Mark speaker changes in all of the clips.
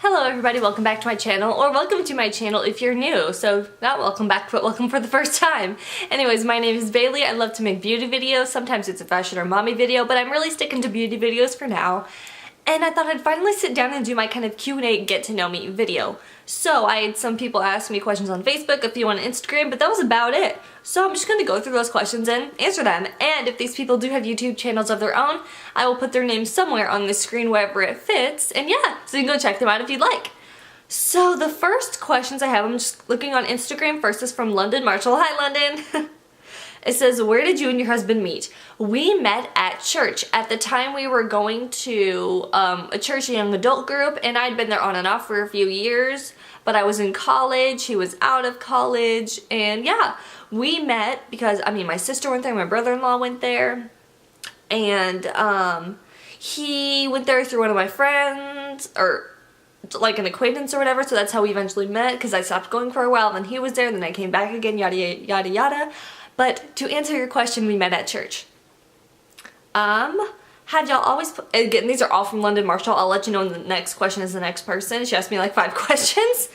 Speaker 1: Hello everybody, welcome back to my channel, or welcome to my channel if you're new. So not welcome back, but welcome for the first time. Anyways, my name is Bailey. I love to make beauty videos. Sometimes it's a fashion or mommy video, but I'm really sticking to beauty videos for now. And I thought I'd finally sit down and do my kind of Q&A get to know me video. So I had some people ask me questions on Facebook, a few on Instagram, but that was about it. So I'm just going to go through those questions and answer them. And if these people do have YouTube channels of their own, I will put their names somewhere on the screen wherever it fits. And yeah, so you can go check them out if you'd like. So the first questions I have, I'm just looking on Instagram. First is from London Marshall. Hi London! It says, where did you and your husband meet? We met at church. At the time we were going to a church young adult group, and I'd been there on and off for a few years, but I was in college, he was out of college, and yeah, we met because, my sister went there, my brother-in-law went there, and he went there through one of my friends, or like an acquaintance or whatever, so that's how we eventually met, because I stopped going for a while, then he was there, then I came back again, yada yada yada. But to answer your question, we met at church. Have y'all always, again, these are all from London Marshall. I'll let you know when the next question is the next person. She asked me like 5 questions.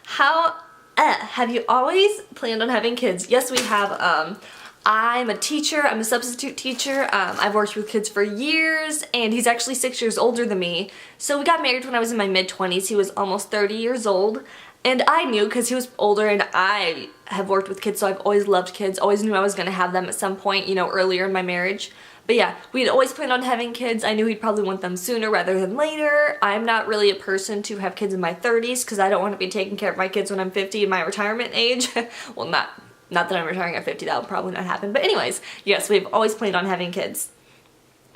Speaker 1: Have you always planned on having kids? Yes, we have. I'm a teacher. I'm a substitute teacher. I've worked with kids for years, and he's actually 6 years older than me. So we got married when I was in my mid-20s. He was almost 30 years old. And I knew because he was older and I have worked with kids, so I've always loved kids, always knew I was going to have them at some point, earlier in my marriage. But yeah, we'd always planned on having kids. I knew he'd probably want them sooner rather than later. I'm not really a person to have kids in my 30s because I don't want to be taking care of my kids when I'm 50 in my retirement age. Well, not that I'm retiring at 50, that will probably not happen. But anyways, yes, we've always planned on having kids.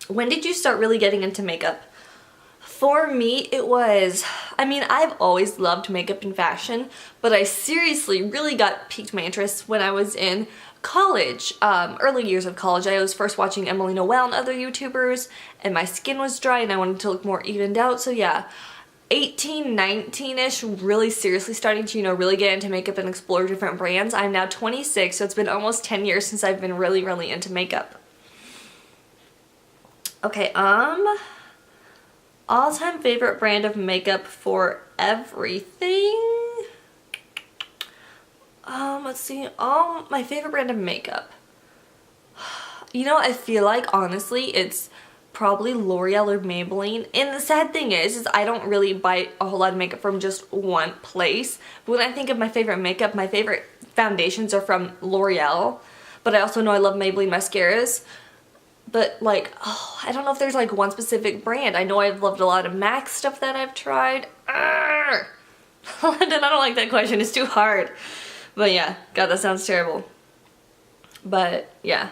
Speaker 1: When did you start really getting into makeup? For me, it was, I've always loved makeup and fashion, but I seriously really piqued my interest when I was in college, early years of college. I was first watching Emily Noel and other YouTubers, and my skin was dry and I wanted to look more evened out, so yeah. 18, 19-ish, really seriously starting to, really get into makeup and explore different brands. I'm now 26, so it's been almost 10 years since I've been really, really into makeup. Okay, all-time favorite brand of makeup for everything? Let's see, my favorite brand of makeup. I feel like, honestly, it's probably L'Oreal or Maybelline. And the sad thing is I don't really buy a whole lot of makeup from just one place. But when I think of my favorite makeup, my favorite foundations are from L'Oreal. But I also know I love Maybelline mascaras. But I don't know if there's one specific brand. I know I've loved a lot of MAC stuff that I've tried. London, I don't like that question. It's too hard. But yeah, God, that sounds terrible. But yeah.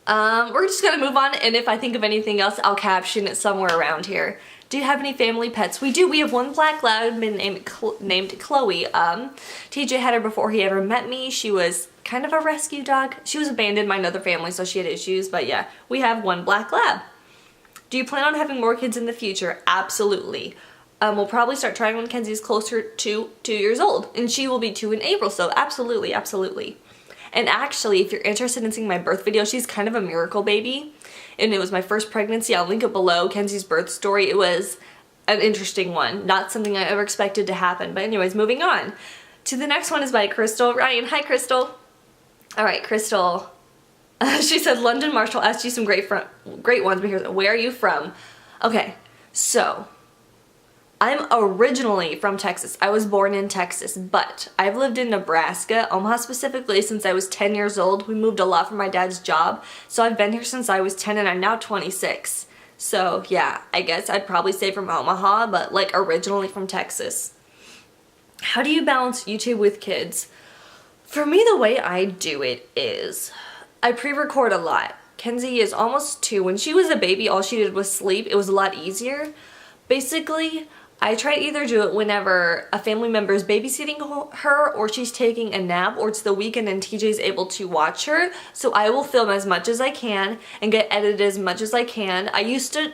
Speaker 1: We're just gonna move on, and if I think of anything else, I'll caption it somewhere around here. Do you have any family pets? We do. We have one black lab named Chloe. TJ had her before he ever met me. She was kind of a rescue dog. She was abandoned by another family, so she had issues, but yeah, we have one black lab. Do you plan on having more kids in the future? Absolutely. We'll probably start trying when Kenzie's closer to 2 years old, and she will be 2 in April, so absolutely, absolutely. And actually, if you're interested in seeing my birth video, she's kind of a miracle baby. And it was my first pregnancy. I'll link it below, Kenzie's birth story. It was an interesting one. Not something I ever expected to happen. But anyways, moving on. To the next one is by Crystal Ryan. Hi, Crystal. Alright, Crystal. She said, London Marshall asked you some great ones, but here's, where are you from? Okay, so I'm originally from Texas. I was born in Texas, but I've lived in Nebraska, Omaha specifically, since I was 10 years old. We moved a lot for my dad's job, so I've been here since I was 10 and I'm now 26. So yeah, I guess I'd probably say from Omaha, but originally from Texas. How do you balance YouTube with kids? For me, the way I do it is I pre-record a lot. Kenzie is almost 2. When she was a baby, all she did was sleep. It was a lot easier. Basically, I try to either do it whenever a family member is babysitting her, or she's taking a nap, or it's the weekend and TJ's able to watch her. So I will film as much as I can and get edited as much as I can. I used to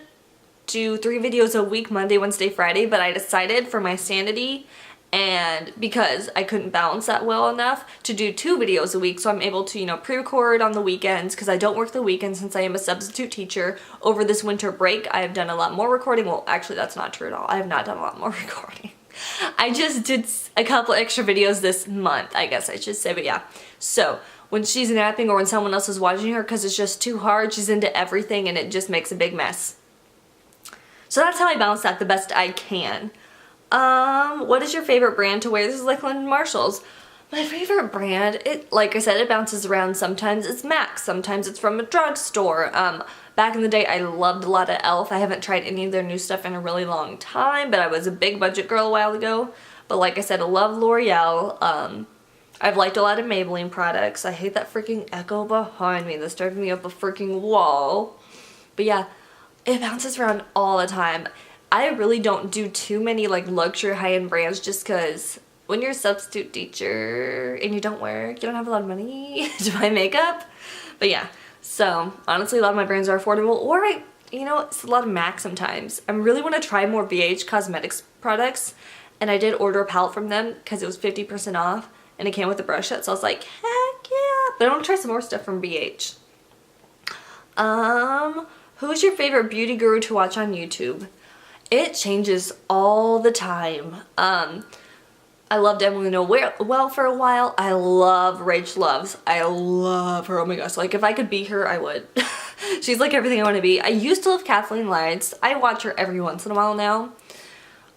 Speaker 1: do 3 videos a week, Monday, Wednesday, Friday, but I decided for my sanity and because I couldn't balance that well enough to do 2 videos a week, so I'm able to, pre-record on the weekends because I don't work the weekends since I am a substitute teacher. Over this winter break, I have done a lot more recording. Well, actually, that's not true at all. I have not done a lot more recording. I just did a couple extra videos this month, I guess I should say, but yeah. So when she's napping or when someone else is watching her because it's just too hard, she's into everything and it just makes a big mess. So that's how I balance that the best I can. What is your favorite brand to wear? This is like London Marshalls. My favorite brand, like I said, it bounces around. Sometimes it's MAC, sometimes it's from a drugstore. Back in the day, I loved a lot of e.l.f. I haven't tried any of their new stuff in a really long time, but I was a big budget girl a while ago. But like I said, I love L'Oreal. I've liked a lot of Maybelline products. I hate that freaking echo behind me that's driving me up a freaking wall. But yeah, it bounces around all the time. I really don't do too many like luxury high-end brands just because when you're a substitute teacher and you don't work, you don't have a lot of money to buy makeup. But yeah, so honestly a lot of my brands are affordable, or you know, it's a lot of MAC sometimes. I really want to try more BH Cosmetics products, and I did order a palette from them because it was 50% off and it came with a brush set, so I was like, heck yeah. But I want to try some more stuff from BH. Who's your favorite beauty guru to watch on YouTube? It changes all the time. I loved Emily Noel for a while. I love Rach Loves. I love her. Oh my gosh. Like if I could be her, I would. She's like everything I want to be. I used to love Kathleen Lights. I watch her every once in a while now.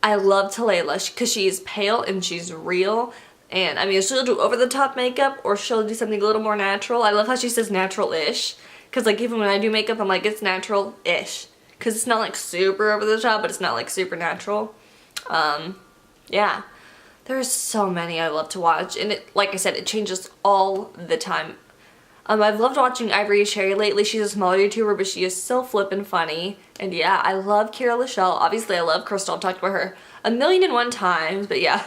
Speaker 1: I love Talayla because she's pale and she's real. And I mean, she'll do over-the-top makeup or she'll do something a little more natural. I love how she says natural-ish. Because like even when I do makeup, I'm like, it's natural-ish. Because it's not like super over-the-top, but it's not like super natural. Yeah. There's so many I love to watch, and it, like I said, it changes all the time. I've loved watching Ivory Cherry lately. She's a smaller YouTuber, but she is so flippin' funny. And yeah, I love Kira Lachelle. Obviously, I love Crystal. I've talked about her 1,000,001 times, but yeah.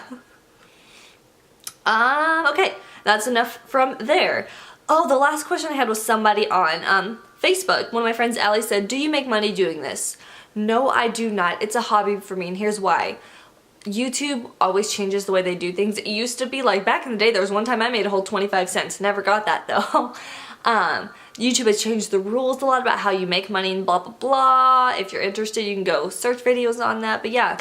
Speaker 1: Okay, that's enough from there. Oh, the last question I had was somebody on Facebook. One of my friends, Allie, said, do you make money doing this? No, I do not. It's a hobby for me, and here's why. YouTube always changes the way they do things. It used to be like back in the day, there was one time I made a whole 25 cents. Never got that though. YouTube has changed the rules a lot about how you make money and blah blah blah. If you're interested, you can go search videos on that. But yeah,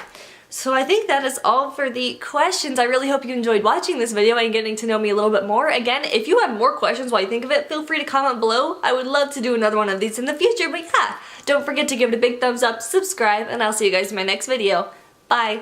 Speaker 1: so I think that is all for the questions. I really hope you enjoyed watching this video and getting to know me a little bit more. Again, if you have more questions while you think of it, feel free to comment below. I would love to do another one of these in the future. But yeah, don't forget to give it a big thumbs up, subscribe, and I'll see you guys in my next video. Bye!